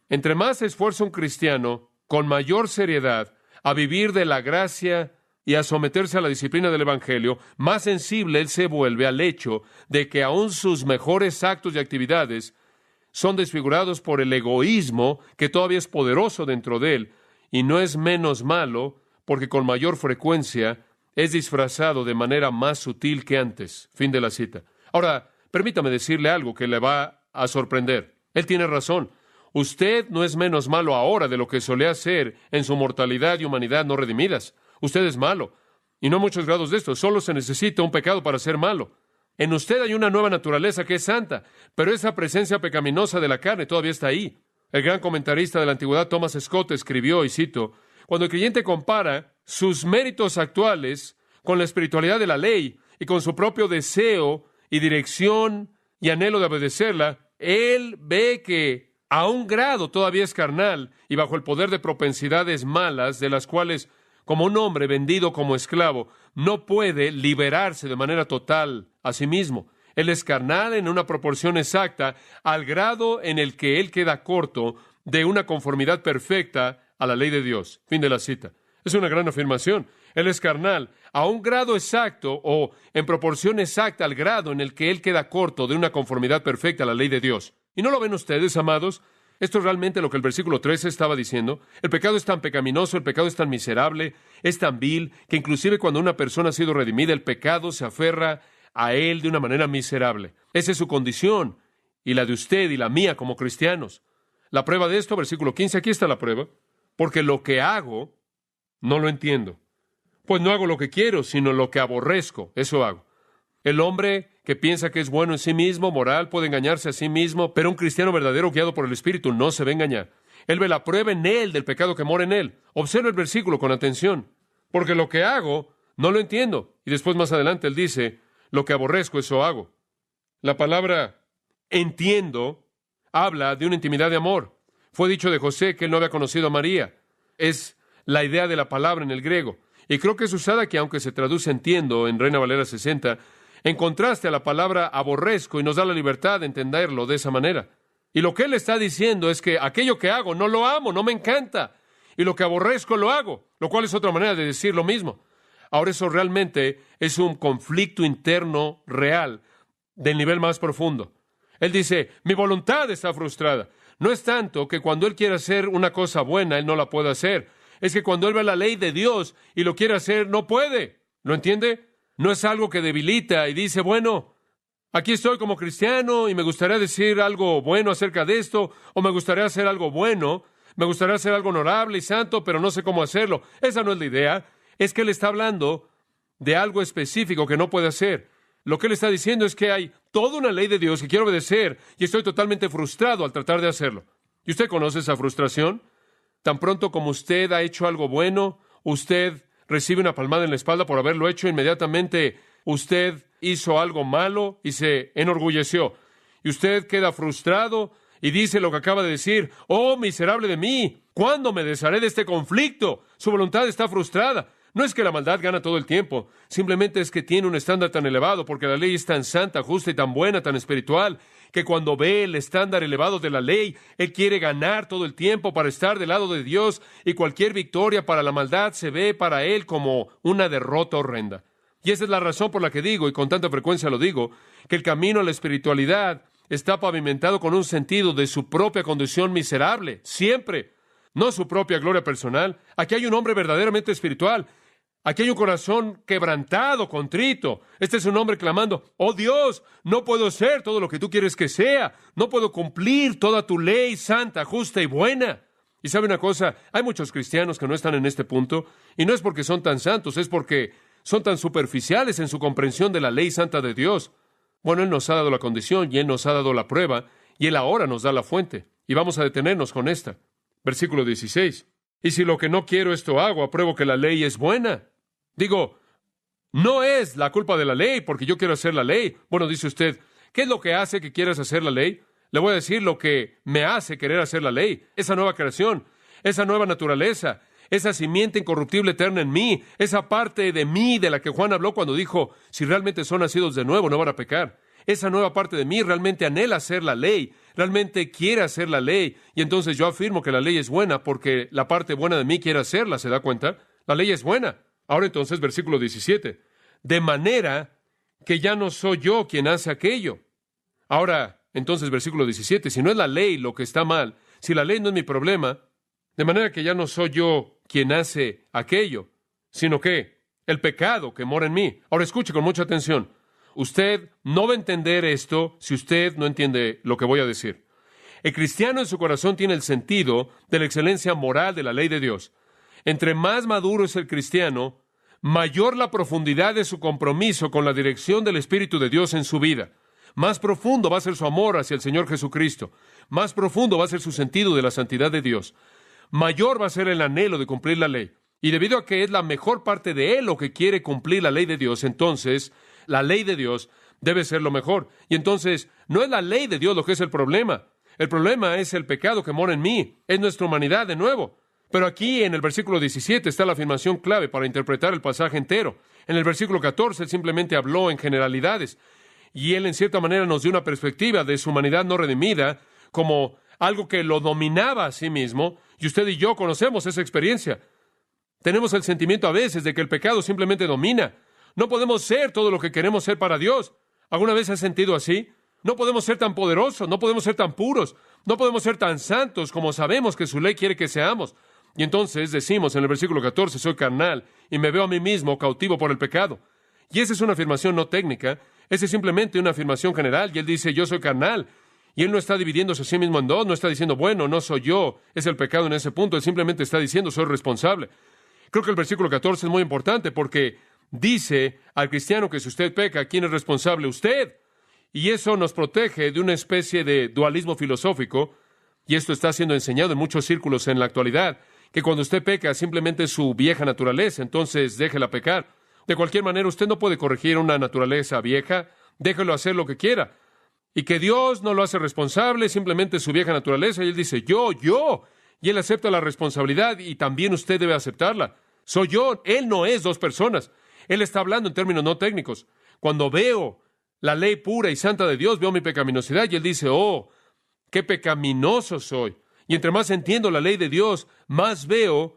entre más se esfuerza un cristiano con mayor seriedad a vivir de la gracia y a someterse a la disciplina del Evangelio, más sensible él se vuelve al hecho de que aún sus mejores actos y actividades son desfigurados por el egoísmo que todavía es poderoso dentro de él, y no es menos malo porque con mayor frecuencia es disfrazado de manera más sutil que antes. Fin de la cita. Ahora, permítame decirle algo que le va a sorprender. Él tiene razón. Usted no es menos malo ahora de lo que solía ser en su mortalidad y humanidad no redimidas. Usted es malo. Y no muchos grados de esto. Solo se necesita un pecado para ser malo. En usted hay una nueva naturaleza que es santa, pero esa presencia pecaminosa de la carne todavía está ahí. El gran comentarista de la antigüedad Thomas Scott escribió, y cito, cuando el creyente compara sus méritos actuales con la espiritualidad de la ley y con su propio deseo y dirección y anhelo de obedecerla, él ve que a un grado todavía es carnal y bajo el poder de propensidades malas de las cuales, como un hombre vendido como esclavo, no puede liberarse de manera total a sí mismo. Él es carnal en una proporción exacta al grado en el que él queda corto de una conformidad perfecta a la ley de Dios. Fin de la cita. Es una gran afirmación. Él es carnal a un grado exacto o en proporción exacta al grado en el que él queda corto de una conformidad perfecta a la ley de Dios. ¿Y no lo ven ustedes, amados? Esto es realmente lo que el versículo 13 estaba diciendo. El pecado es tan pecaminoso, el pecado es tan miserable, es tan vil, que inclusive cuando una persona ha sido redimida, el pecado se aferra a él de una manera miserable. Esa es su condición, y la de usted y la mía como cristianos. La prueba de esto, versículo 15, aquí está la prueba. Porque lo que hago, no lo entiendo. Pues no hago lo que quiero, sino lo que aborrezco, eso hago. El hombre que piensa que es bueno en sí mismo, moral, puede engañarse a sí mismo, pero un cristiano verdadero guiado por el Espíritu no se va a engañar. Él ve la prueba en él del pecado que mora en él. Observa el versículo con atención. Porque lo que hago, no lo entiendo. Y después más adelante él dice, lo que aborrezco, eso hago. La palabra entiendo habla de una intimidad de amor. Fue dicho de José que él no había conocido a María. Es la idea de la palabra en el griego. Y creo que es usada aquí, aunque se traduce entiendo en Reina Valera 60, en contraste a la palabra aborrezco, y nos da la libertad de entenderlo de esa manera. Y lo que él está diciendo es que aquello que hago no lo amo, no me encanta. Y lo que aborrezco lo hago, lo cual es otra manera de decir lo mismo. Ahora eso realmente es un conflicto interno real del nivel más profundo. Él dice, mi voluntad está frustrada. No es tanto que cuando él quiere hacer una cosa buena, él no la puede hacer. Es que cuando él ve la ley de Dios y lo quiere hacer, no puede. ¿Lo entiende? No es algo que debilita y dice, bueno, aquí estoy como cristiano y me gustaría decir algo bueno acerca de esto, o me gustaría hacer algo bueno, me gustaría hacer algo honorable y santo, pero no sé cómo hacerlo. Esa no es la idea. Es que él está hablando de algo específico que no puede hacer. Lo que él está diciendo es que hay toda una ley de Dios que quiero obedecer y estoy totalmente frustrado al tratar de hacerlo. ¿Y usted conoce esa frustración? Tan pronto como usted ha hecho algo bueno, usted recibe una palmada en la espalda por haberlo hecho, inmediatamente usted hizo algo malo y se enorgulleció. Y usted queda frustrado y dice lo que acaba de decir, ¡oh, miserable de mí! ¿Cuándo me desharé de este conflicto? Su voluntad está frustrada. No es que la maldad gana todo el tiempo, simplemente es que tiene un estándar tan elevado, porque la ley es tan santa, justa y tan buena, tan espiritual, que cuando ve el estándar elevado de la ley, él quiere ganar todo el tiempo para estar del lado de Dios, y cualquier victoria para la maldad se ve para él como una derrota horrenda. Y esa es la razón por la que digo, y con tanta frecuencia lo digo, que el camino a la espiritualidad está pavimentado con un sentido de su propia condición miserable, siempre, no su propia gloria personal. Aquí hay un hombre verdaderamente espiritual. Aquí hay un corazón quebrantado, contrito. Este es un hombre clamando, oh Dios, no puedo ser todo lo que tú quieres que sea. No puedo cumplir toda tu ley santa, justa y buena. Y sabe una cosa, hay muchos cristianos que no están en este punto, y no es porque son tan santos, es porque son tan superficiales en su comprensión de la ley santa de Dios. Bueno, Él nos ha dado la condición, y Él nos ha dado la prueba, y Él ahora nos da la fuente. Y vamos a detenernos con esta. Versículo 16. Y si lo que no quiero esto hago, apruebo que la ley es buena. Digo, no es la culpa de la ley, porque yo quiero hacer la ley. Bueno, dice usted, ¿qué es lo que hace que quieras hacer la ley? Le voy a decir lo que me hace querer hacer la ley. Esa nueva creación, esa nueva naturaleza, esa simiente incorruptible eterna en mí, esa parte de mí de la que Juan habló cuando dijo, si realmente son nacidos de nuevo, no van a pecar. Esa nueva parte de mí realmente anhela hacer la ley, realmente quiere hacer la ley. Y entonces yo afirmo que la ley es buena porque la parte buena de mí quiere hacerla, ¿se da cuenta? La ley es buena. Ahora entonces, versículo 17. De manera que ya no soy yo quien hace aquello. Ahora, entonces, versículo 17. Si no es la ley lo que está mal, si la ley no es mi problema, de manera que ya no soy yo quien hace aquello, sino que el pecado que mora en mí. Ahora escuche con mucha atención. Usted no va a entender esto si usted no entiende lo que voy a decir. El cristiano en su corazón tiene el sentido de la excelencia moral de la ley de Dios. Entre más maduro es el cristiano, mayor la profundidad de su compromiso con la dirección del Espíritu de Dios en su vida. Más profundo va a ser su amor hacia el Señor Jesucristo. Más profundo va a ser su sentido de la santidad de Dios. Mayor va a ser el anhelo de cumplir la ley. Y debido a que es la mejor parte de él lo que quiere cumplir la ley de Dios, entonces la ley de Dios debe ser lo mejor. Y entonces no es la ley de Dios lo que es el problema. El problema es el pecado que mora en mí. Es nuestra humanidad de nuevo. Pero aquí en el versículo 17 está la afirmación clave para interpretar el pasaje entero. En el versículo 14 él simplemente habló en generalidades. Y él en cierta manera nos dio una perspectiva de su humanidad no redimida como algo que lo dominaba a sí mismo. Y usted y yo conocemos esa experiencia. Tenemos el sentimiento a veces de que el pecado simplemente domina. No podemos ser todo lo que queremos ser para Dios. ¿Alguna vez has sentido así? No podemos ser tan poderosos, no podemos ser tan puros, no podemos ser tan santos como sabemos que su ley quiere que seamos. Y entonces decimos en el versículo 14, soy carnal y me veo a mí mismo cautivo por el pecado. Y esa es una afirmación no técnica, esa es simplemente una afirmación general. Y él dice, yo soy carnal. Y él no está dividiéndose a sí mismo en dos, no está diciendo, bueno, no soy yo, es el pecado en ese punto. Él simplemente está diciendo, soy responsable. Creo que el versículo 14 es muy importante porque dice al cristiano que si usted peca, ¿quién es responsable? Usted. Y eso nos protege de una especie de dualismo filosófico, y esto está siendo enseñado en muchos círculos en la actualidad, que cuando usted peca simplemente es su vieja naturaleza, entonces déjela pecar. De cualquier manera, usted no puede corregir una naturaleza vieja, déjelo hacer lo que quiera. Y que Dios no lo hace responsable, simplemente su vieja naturaleza, y él dice, yo, y él acepta la responsabilidad, y también usted debe aceptarla. Soy yo, él no es dos personas. Él está hablando en términos no técnicos. Cuando veo la ley pura y santa de Dios, veo mi pecaminosidad, y él dice, oh, qué pecaminoso soy. Y entre más entiendo la ley de Dios, más veo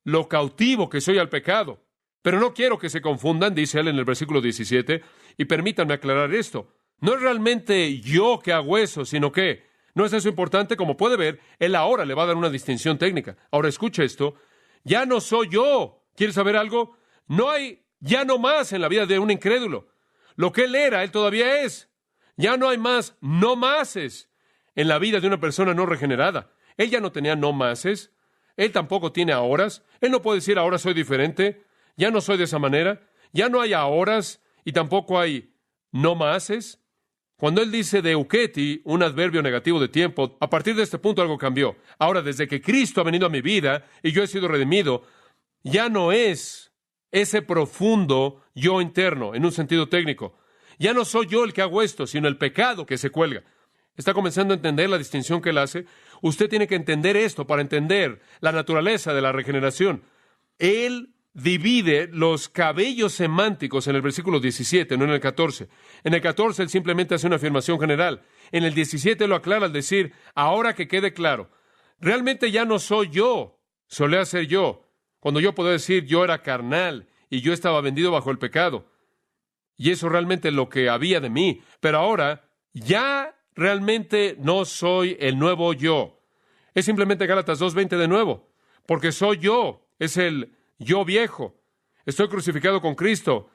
lo cautivo que soy al pecado. Pero no quiero que se confundan, dice él en el versículo 17, y permítanme aclarar esto. No es realmente yo que hago eso, sino que no es eso importante. Como puede ver, él ahora le va a dar una distinción técnica. Ahora escuche esto. Ya no soy yo. ¿Quieres saber algo? No hay Ya no más en la vida de un incrédulo. Lo que él era, él todavía es. Ya no hay más no máses en la vida de una persona no regenerada. Él ya no tenía no máses. Él tampoco tiene ahoras. Él no puede decir ahora soy diferente. Ya no soy de esa manera. Ya no hay ahoras y tampoco hay no máses. Cuando él dice de euketi, un adverbio negativo de tiempo, a partir de este punto algo cambió. Ahora, desde que Cristo ha venido a mi vida y yo he sido redimido, ya no es ese profundo yo interno, en un sentido técnico. Ya no soy yo el que hago esto, sino el pecado que se cuelga. ¿Está comenzando a entender la distinción que él hace? Usted tiene que entender esto para entender la naturaleza de la regeneración. Él divide los cabellos semánticos en el versículo 17, no en el 14. En el 14 él simplemente hace una afirmación general. En el 17 lo aclara al decir, ahora que quede claro, realmente ya no soy yo, solía ser yo. Cuando yo podía decir yo era carnal y yo estaba vendido bajo el pecado. Y eso realmente es lo que había de mí. Pero ahora ya realmente no soy el nuevo yo. Es simplemente Gálatas 2:20 de nuevo. Porque soy yo, es el yo viejo. Estoy crucificado con Cristo,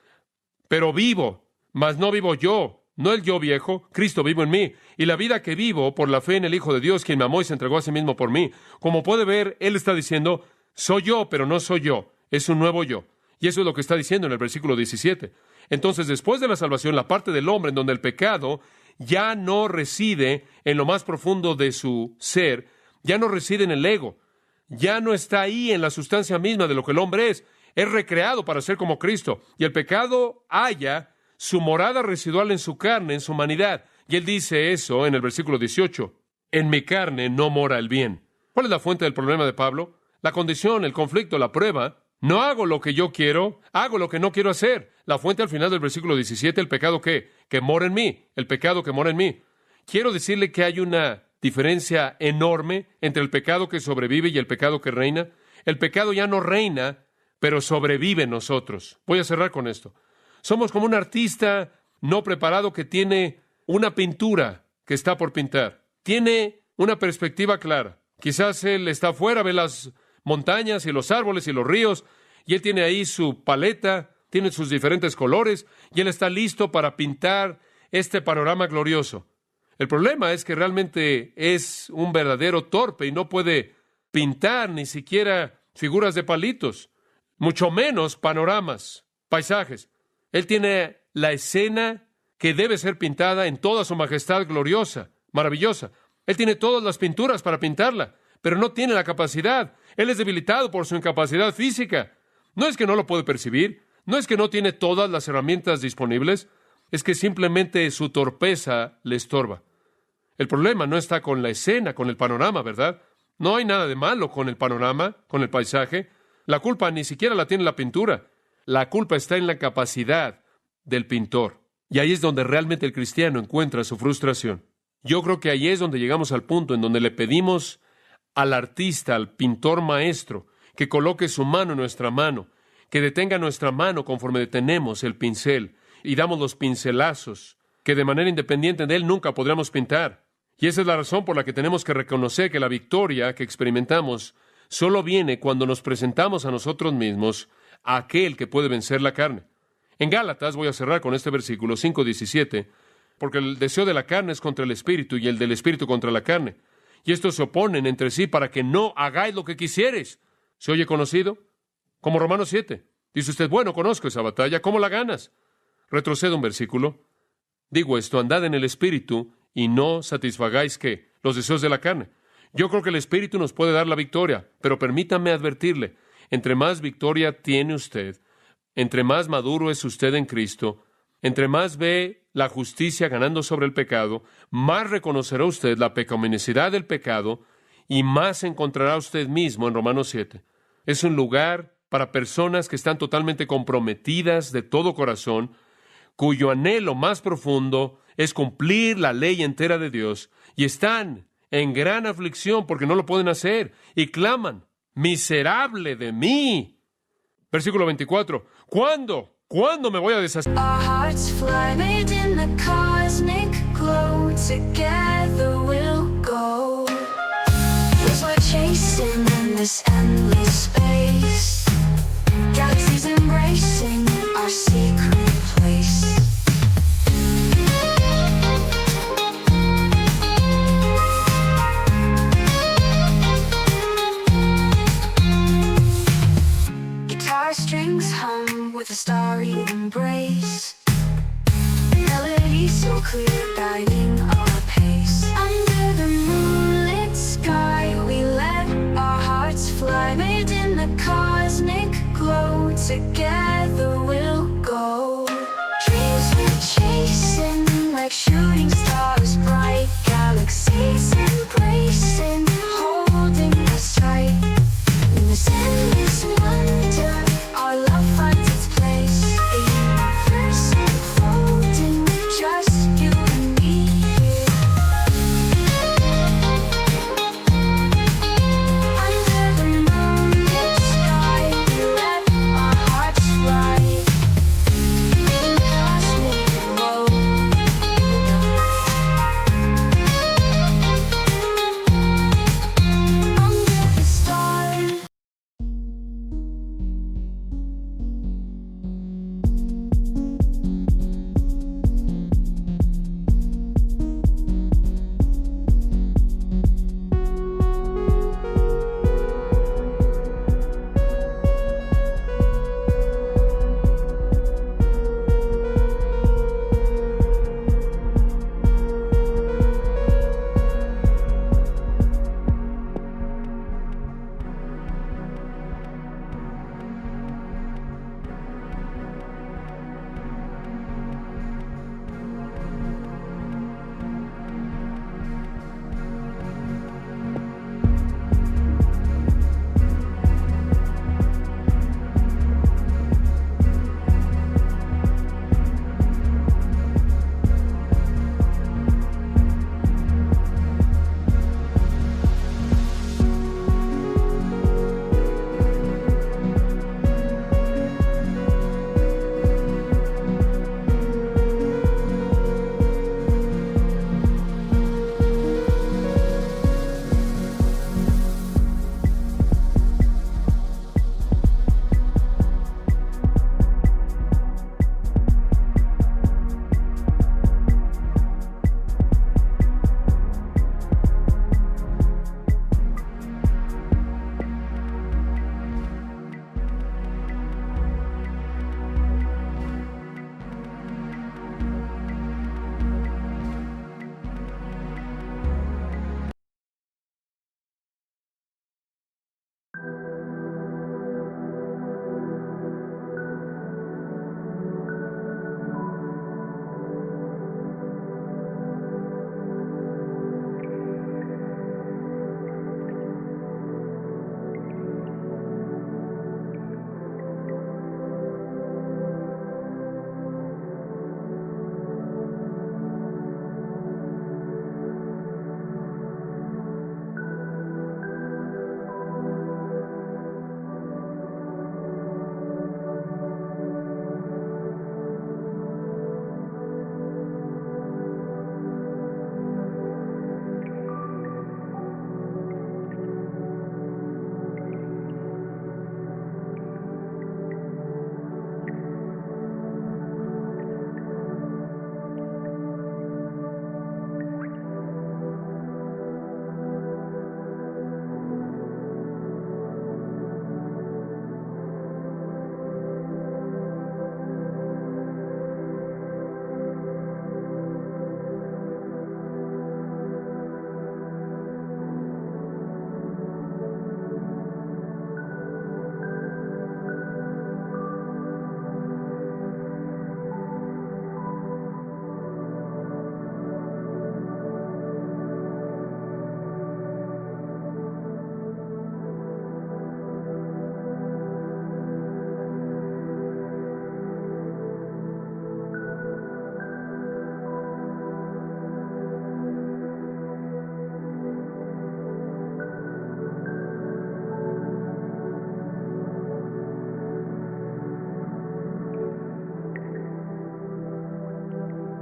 pero vivo, mas no vivo yo. No el yo viejo, Cristo vivo en mí. Y la vida que vivo por la fe en el Hijo de Dios, quien me amó y se entregó a sí mismo por mí. Como puede ver, él está diciendo, soy yo, pero no soy yo. Es un nuevo yo. Y eso es lo que está diciendo en el versículo 17. Entonces, después de la salvación, la parte del hombre en donde el pecado ya no reside en lo más profundo de su ser, ya no reside en el ego, ya no está ahí en la sustancia misma de lo que el hombre es recreado para ser como Cristo, y el pecado halla su morada residual en su carne, en su humanidad, y él dice eso en el versículo 18, en mi carne no mora el bien. ¿Cuál es la fuente del problema de Pablo? La condición, el conflicto, la prueba. No hago lo que yo quiero, hago lo que no quiero hacer. La fuente al final del versículo 17, el pecado que mora en mí, el pecado que mora en mí. Quiero decirle que hay una diferencia enorme entre el pecado que sobrevive y el pecado que reina. El pecado ya no reina, pero sobrevive en nosotros. Voy a cerrar con esto. Somos como un artista no preparado que tiene una pintura que está por pintar. Tiene una perspectiva clara. Quizás él está afuera, ve las montañas y los árboles y los ríos, y él tiene ahí su paleta, tiene sus diferentes colores, y él está listo para pintar este panorama glorioso. El problema es que realmente es un verdadero torpe y no puede pintar ni siquiera figuras de palitos, mucho menos panoramas, paisajes. Él tiene la escena que debe ser pintada en toda su majestad gloriosa, maravillosa. Él tiene todas las pinturas para pintarla, pero no tiene la capacidad. Él es debilitado por su incapacidad física. No es que no lo puede percibir, no es que no tiene todas las herramientas disponibles, es que simplemente su torpeza le estorba. El problema no está con la escena, con el panorama, ¿verdad? No hay nada de malo con el panorama, con el paisaje. La culpa ni siquiera la tiene la pintura. La culpa está en la capacidad del pintor. Y ahí es donde realmente el cristiano encuentra su frustración. Yo creo que ahí es donde llegamos al punto en donde le pedimos al artista, al pintor maestro, que coloque su mano en nuestra mano, que detenga nuestra mano conforme detenemos el pincel y damos los pincelazos, que de manera independiente de él nunca podremos pintar. Y esa es la razón por la que tenemos que reconocer que la victoria que experimentamos solo viene cuando nos presentamos a nosotros mismos a aquel que puede vencer la carne. En Gálatas, voy a cerrar con este versículo 5:17, porque el deseo de la carne es contra el espíritu y el del espíritu contra la carne. Y estos se oponen entre sí para que no hagáis lo que quisieres. ¿Se oye conocido? Como Romanos 7. Dice usted, bueno, conozco esa batalla, ¿cómo la ganas? Retrocedo un versículo. Digo esto, andad en el espíritu y no satisfagáis, ¿qué? Los deseos de la carne. Yo creo que el espíritu nos puede dar la victoria, pero permítame advertirle, entre más victoria tiene usted, entre más maduro es usted en Cristo, entre más ve la justicia ganando sobre el pecado, más reconocerá usted la pecaminosidad del pecado y más encontrará usted mismo en Romanos 7. Es un lugar para personas que están totalmente comprometidas de todo corazón, cuyo anhelo más profundo es cumplir la ley entera de Dios, y están en gran aflicción porque no lo pueden hacer, y claman, miserable de mí. Versículo 24, ¿cuándo me voy a deshacer? Our hearts fly made in the cosmic glow. Together we'll go. As we're chasing in this endless space, galaxies embracing embrace. Melody so clear, guiding